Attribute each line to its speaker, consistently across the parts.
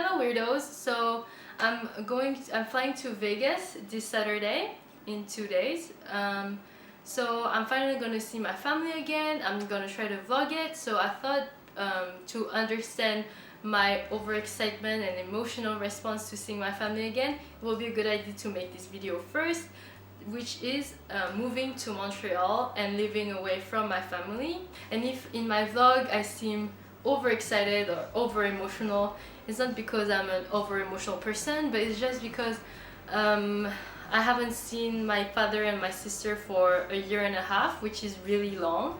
Speaker 1: Hello Weirdos! So I'm flying to Vegas this Saturday in 2 days. So I'm finally going to see my family again. I'm going to try to vlog it. So I thought to understand my overexcitement and emotional response to seeing my family again, it will be a good idea to make this video first, which is moving to Montreal and living away from my family. And if in my vlog I seem overexcited or over emotional, it's not because I'm an over emotional person, but it's just because I haven't seen my father and my sister for a year and a half, which is really long,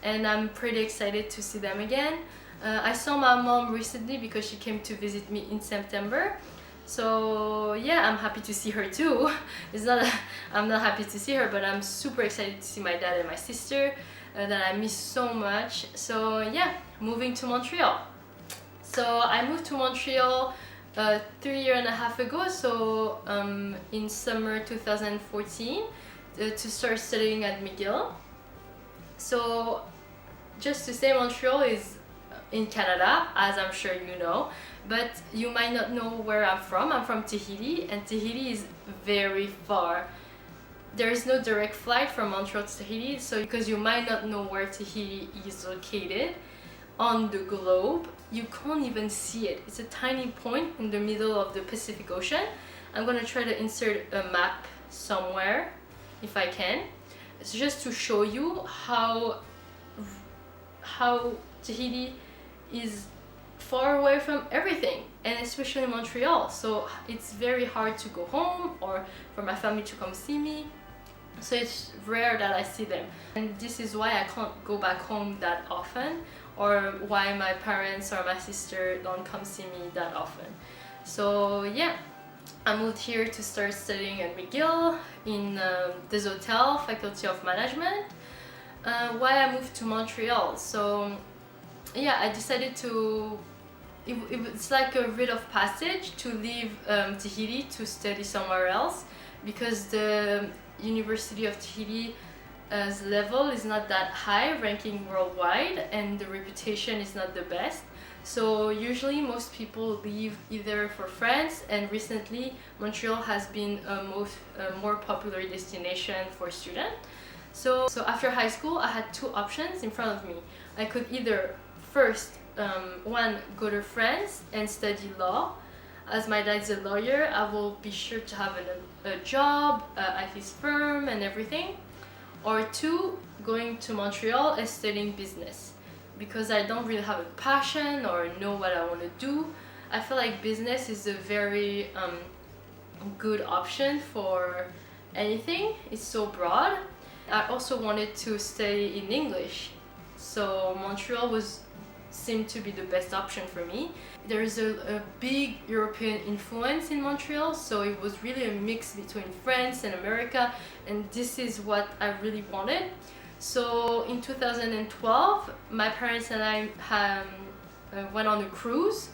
Speaker 1: and I'm pretty excited to see them again. I saw my mom recently because she came to visit me in September. So yeah, I'm happy to see her too. I'm not happy to see her, but I'm super excited to see my dad and my sister that I miss so much. So yeah, moving to Montreal. So I moved to Montreal 3 years and a half ago, so in summer 2014 to start studying at McGill. So just to say, Montreal is in Canada, as I'm sure you know, but you might not know where I'm from. I'm from Tahiti, and Tahiti is very far. There is no direct flight from Montreal to Tahiti, so because you might not know where Tahiti is located on the globe, you can't even see it. It's a tiny point in the middle of the Pacific Ocean. I'm gonna try to insert a map somewhere if I can. It's just to show you how Tahiti is far away from everything, and especially Montreal. So it's very hard to go home or for my family to come see me. So it's rare that I see them, and this is why I can't go back home that often, or why my parents or my sister don't come see me that often. So yeah, I moved here to start studying at McGill in this hotel, Faculty of Management. Why I moved to Montreal? So yeah, I decided to, it's like a rite of passage to leave Tahiti to study somewhere else, because the University of Tahiti's level is not that high, ranking worldwide, and the reputation is not the best. So usually most people leave either for France, and recently Montreal has been a more popular destination for students. So after high school, I had two options in front of me. I could either first, one, go to France and study law. As my dad's a lawyer, I will be sure to have a job at his firm and everything. Or two, going to Montreal and studying business. Because I don't really have a passion or know what I want to do, I feel like business is a very good option for anything. It's so broad. I also wanted to study in English, so Montreal seemed to be the best option for me. There is a big European influence in Montreal, so it was really a mix between France and America, and this is what I really wanted. So in 2012, my parents and I went on a cruise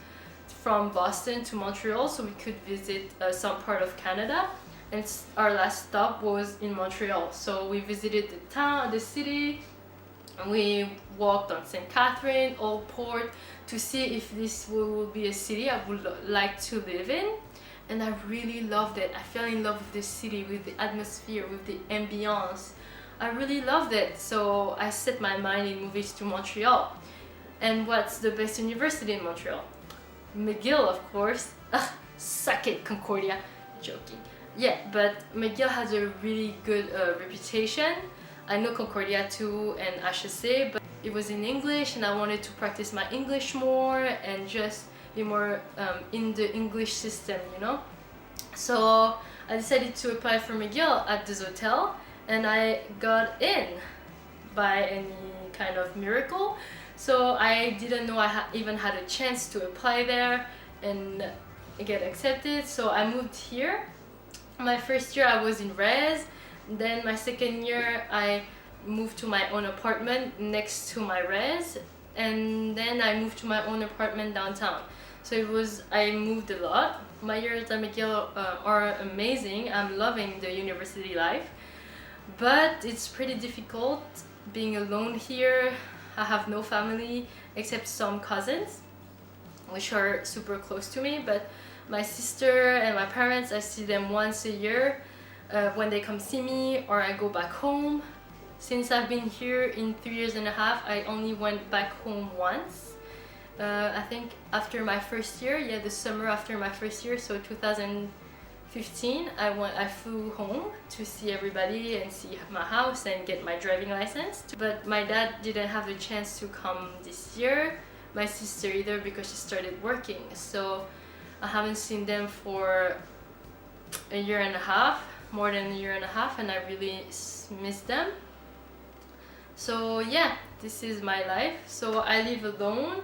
Speaker 1: from Boston to Montreal so we could visit some part of Canada, and our last stop was in Montreal. So we visited the town, the city, and we walked on St. Catherine, Old Port, to see if this will be a city I would like to live in. And I really loved it. I fell in love with the city, with the atmosphere, with the ambiance. I really loved it. So I set my mind in moving to Montreal. And what's the best university in Montreal? McGill, of course. Suck it, Concordia. Joking. Yeah, but McGill has a really good reputation. I know Concordia too and HEC, but it was in English, and I wanted to practice my English more and just be more in the English system, you know? So I decided to apply for McGill at this hotel, and I got in by any kind of miracle. So I didn't know I even had a chance to apply there and get accepted. So I moved here. My first year I was in res. Then my second year I moved to my own apartment next to my res, and then I moved to my own apartment downtown. So I moved a lot. My years at McGill are amazing. I'm loving the university life, but it's pretty difficult being alone here. I have no family except some cousins. which are super close to me. But my sister and my parents, I see them once a year when they come see me, or I go back home. Since I've been here in 3.5 years, I only went back home once. I think after my first year, yeah, the summer after my first year, so 2015, I flew home to see everybody and see my house and get my driving license. But my dad didn't have the chance to come this year, my sister either, because she started working. So I haven't seen them for 1.5 years, more than 1.5 years, and I really miss them. So yeah, this is my life. So I live alone.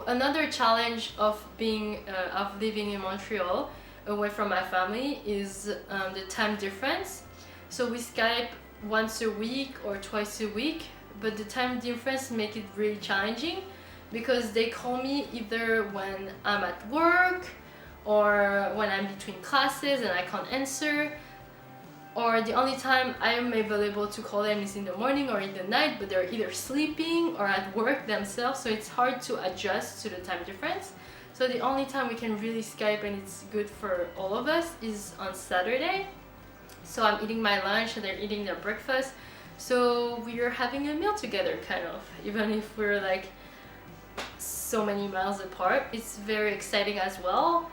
Speaker 1: Another challenge of living in Montreal away from my family is the time difference. So we Skype once a week or twice a week, but the time difference make it really challenging because they call me either when I'm at work or when I'm between classes and I can't answer, or the only time I am available to call them is in the morning or in the night, but they're either sleeping or at work themselves, so it's hard to adjust to the time difference. So the only time we can really Skype and it's good for all of us is on Saturday. So I'm eating my lunch and they're eating their breakfast, so we are having a meal together, kind of, even if we're like so many miles apart. It's very exciting as well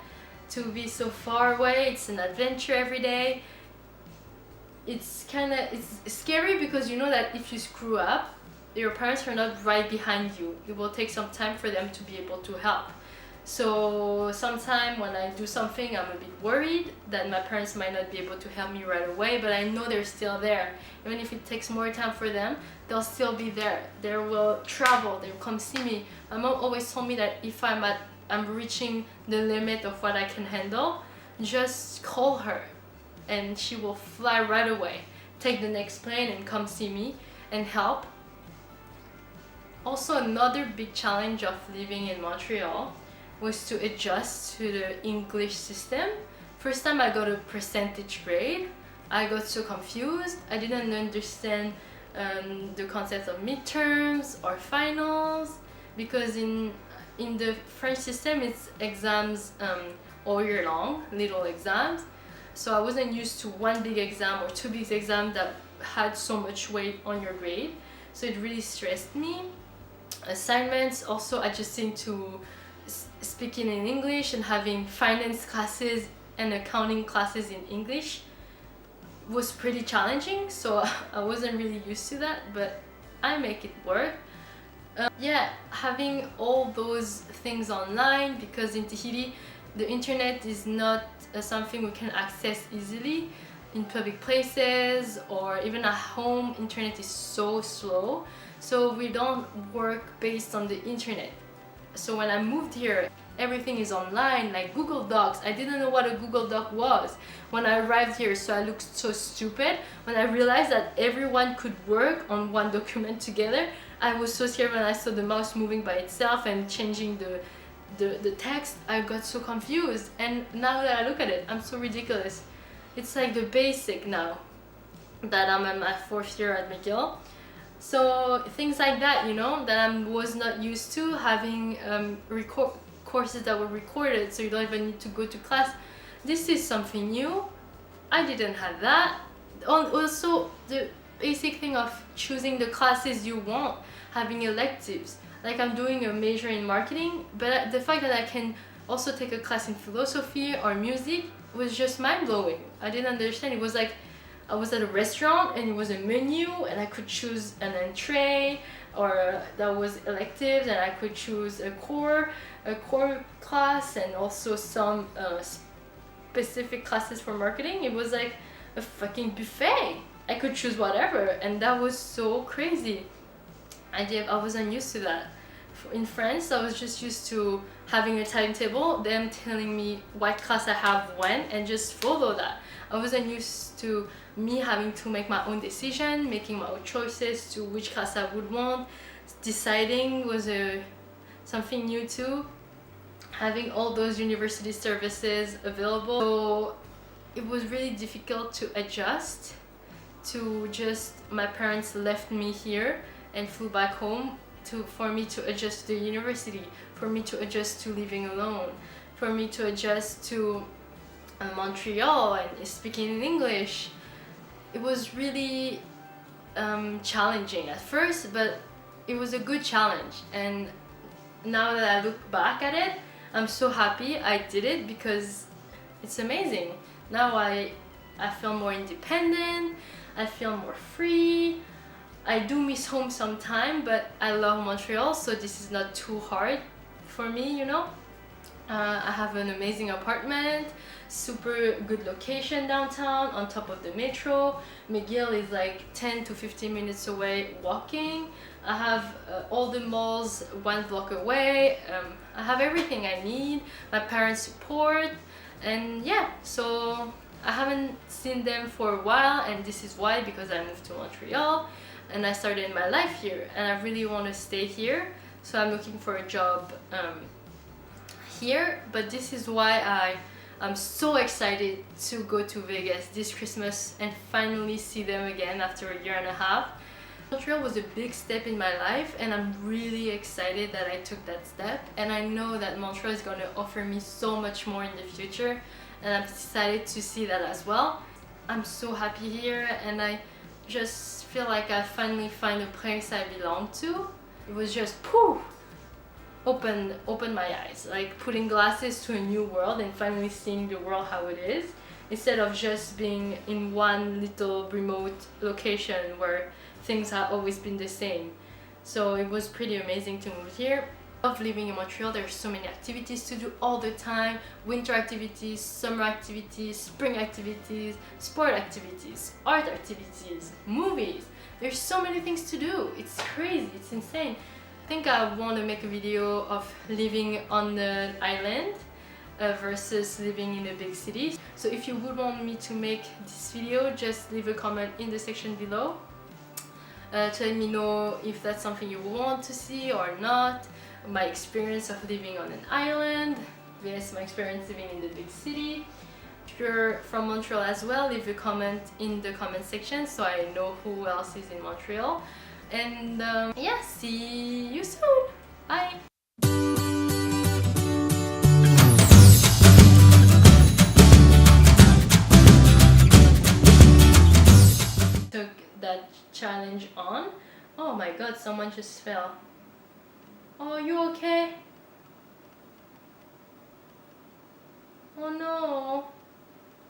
Speaker 1: to be so far away. It's an adventure every day. It's scary because you know that if you screw up, your parents are not right behind you. It will take some time for them to be able to help. So sometimes when I do something, I'm a bit worried that my parents might not be able to help me right away, but I know they're still there. Even if it takes more time for them, they'll still be there. They will travel, they'll come see me. My mom always told me that if I'm reaching the limit of what I can handle, just call her and she will fly right away, take the next plane and come see me and help. Also, another big challenge of living in Montreal was to adjust to the English system. First time I got a percentage grade, I got so confused. I didn't understand the concept of midterms or finals, because in the French system it's exams all year long, little exams. So I wasn't used to one big exam or two big exams that had so much weight on your grade. So it really stressed me. Assignments, also adjusting to speaking in English and having finance classes and accounting classes in English was pretty challenging. So I wasn't really used to that, but I make it work. Yeah, having all those things online, because in Tahiti the internet is not something we can access easily in public places, or even at home. Internet is so slow, so we don't work based on the internet. So when I moved here, everything is online, like Google Docs. I didn't know what a Google Doc was when I arrived here, so I looked so stupid. When I realized that everyone could work on one document together, I was so scared when I saw the mouse moving by itself and changing the text. I got so confused, and now that I look at it, I'm so ridiculous. It's like the basic now that I'm in my 4th year at McGill. So things like that, you know, that I was not used to, having courses that were recorded, so you don't even need to go to class. This is something new. I didn't have that. Also, the basic thing of choosing the classes you want, having electives. Like, I'm doing a major in marketing, but the fact that I can also take a class in philosophy or music was just mind-blowing. I didn't understand. It was like I was at a restaurant and it was a menu and I could choose an entree, or that was electives, and I could choose a core class and also some specific classes for marketing. It was like a fucking buffet. I could choose whatever, and that was so crazy. I wasn't used to that. In France, I was just used to having a timetable, them telling me what class I have when, and just follow that. I wasn't used to me having to make my own decision, making my own choices to which class I would want. Deciding was something new too. Having all those university services available. So it was really difficult to adjust to just my parents left me here and flew back home for me to adjust to the university, for me to adjust to living alone, for me to adjust to Montreal and speaking in English. It was really challenging at first, but it was a good challenge. And now that I look back at it, I'm so happy I did it because it's amazing. Now I feel more independent, I feel more free. I do miss home sometime, but I love Montreal, so this is not too hard for me, you know. I have an amazing apartment, super good location downtown, on top of the metro. McGill is like 10 to 15 minutes away walking. I have all the malls 1 block away. I have everything I need, my parents' support, and yeah, so I haven't seen them for a while, and this is why, because I moved to Montreal and I started my life here, and I really want to stay here, so I'm looking for a job here. But this is why I'm so excited to go to Vegas this Christmas and finally see them again after a year and a half. Montreal was a big step in my life, and I'm really excited that I took that step, and I know that Montreal is going to offer me so much more in the future, and I'm excited to see that as well. I'm so happy here, and I just feel like I finally find a place I belong to. It was just poof, open my eyes, like putting glasses to a new world and finally seeing the world how it is, instead of just being in one little remote location where things have always been the same. So it was pretty amazing to move here. I love living in Montreal. There's so many activities to do all the time: winter activities, summer activities, spring activities, sport activities, art activities, movies. There's so many things to do. It's crazy, it's insane. I think I want to make a video of living on an island versus living in a big city. So if you would want me to make this video, just leave a comment in the section below to let me know if that's something you want to see or not. My experience of living on an island versus my experience living in the big city. If you're from Montreal as well, leave a comment in the comment section so I know who else is in Montreal. And yeah, see you soon. Bye. Took that challenge on. Oh my god, someone just fell. Oh, you okay? Oh no.